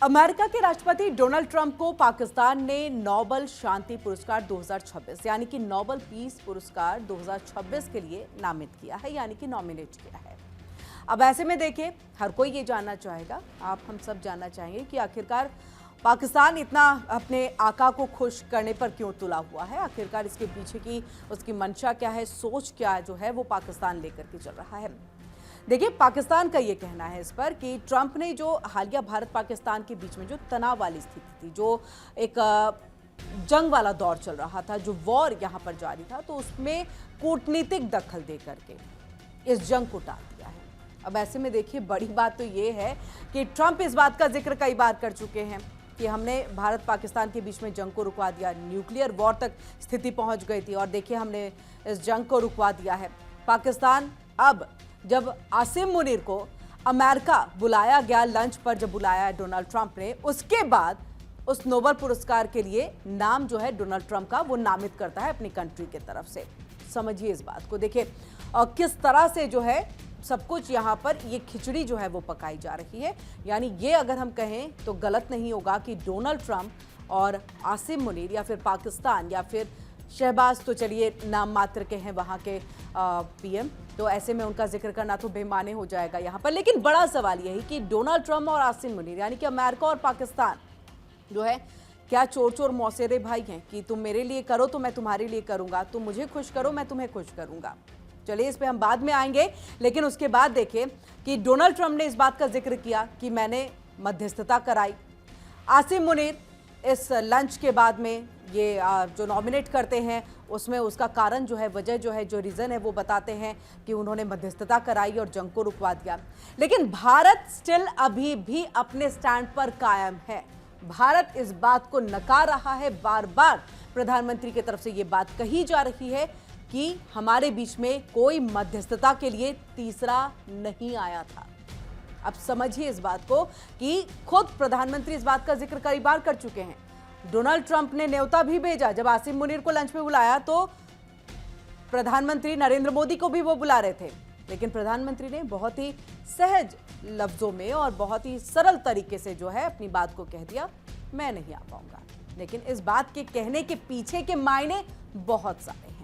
America के राष्ट्रपति Donald Trump को पाकिस्तान ने नोबेल शांति पुरस्कार 2026 यानी कि नोबेल पीस पुरस्कार 2026 के लिए नामित किया है, यानी कि नॉमिनेट किया है। अब ऐसे में देखिए, हर कोई ये जानना चाहेगा, हम सब जानना चाहेंगे कि आखिरकार पाकिस्तान इतना अपने आका को खुश करने पर क्यों तुला हुआ है, आखिरकार इसके पीछे की उसकी मंशा क्या है, सोच क्या जो है वो पाकिस्तान लेकर के चल रहा है। देखिए, पाकिस्तान का ये कहना है इस पर कि ट्रंप ने जो हालिया भारत पाकिस्तान के बीच में जो तनाव वाली स्थिति थी, जो एक जंग वाला दौर चल रहा था, जो वॉर यहाँ पर जारी था, तो उसमें कूटनीतिक दखल दे करके इस जंग को टाल दिया है। अब ऐसे में देखिए, बड़ी बात तो ये है कि ट्रंप इस बात का जिक्र कई बार कर चुके हैं कि हमने भारत पाकिस्तान के बीच में जंग को रुकवा दिया, न्यूक्लियर वॉर तक स्थिति पहुंच गई थी और देखिए हमने इस जंग को रुकवा दिया है। पाकिस्तान अब जब आसिम मुनीर को अमेरिका बुलाया गया लंच पर, जब बुलाया डोनाल्ड ट्रंप ने, उसके बाद उस नोबेल पुरस्कार के लिए नाम जो है डोनाल्ड ट्रंप का वो नामित करता है अपनी कंट्री की तरफ से। समझिए इस बात को, देखिए और किस तरह से जो है सब कुछ यहाँ पर ये खिचड़ी जो है वो पकाई जा रही है। यानी ये अगर हम कहें तो गलत नहीं होगा कि डोनाल्ड ट्रंप और आसिम मुनीर या फिर पाकिस्तान या फिर शहबाज, तो चलिए नाम मात्र के हैं वहाँ के पीएम, तो ऐसे में उनका जिक्र करना तो बेमाने हो जाएगा यहाँ पर। लेकिन बड़ा सवाल यही कि डोनाल्ड ट्रंप और आसिम मुनीर यानी कि अमेरिका और पाकिस्तान जो है क्या चोर चोर मौसेरे भाई हैं कि तुम मेरे लिए करो तो मैं तुम्हारे लिए करूंगा, तुम मुझे खुश करो मैं तुम्हें खुश करूंगा। चलिए इस पे हम बाद में आएंगे, लेकिन उसके बाद देखिए कि डोनाल्ड ट्रंप ने इस बात का जिक्र किया कि मैंने मध्यस्थता कराई। आसिम मुनीर इस लंच के बाद में ये जो नॉमिनेट करते हैं उसमें उसका कारण जो है, वजह जो है, जो रीज़न है वो बताते हैं कि उन्होंने मध्यस्थता कराई और जंग को रुकवा दिया। लेकिन भारत स्टिल अभी भी अपने स्टैंड पर कायम है। भारत इस बात को नकार रहा है, बार बार प्रधानमंत्री की तरफ से ये बात कही जा रही है कि हमारे बीच में कोई मध्यस्थता के लिए तीसरा नहीं आया था। अब समझिए इस बात को कि खुद प्रधानमंत्री इस बात का जिक्र कई बार कर चुके हैं। डोनाल्ड ट्रंप ने न्योता भी भेजा, जब आसिम मुनीर को लंच पे बुलाया तो प्रधानमंत्री नरेंद्र मोदी को भी वो बुला रहे थे, लेकिन प्रधानमंत्री ने बहुत ही सहज लफ्जों में और बहुत ही सरल तरीके से जो है अपनी बात को कह दिया, मैं नहीं आ पाऊंगा। लेकिन इस बात के कहने के पीछे के मायने बहुत सारे हैं।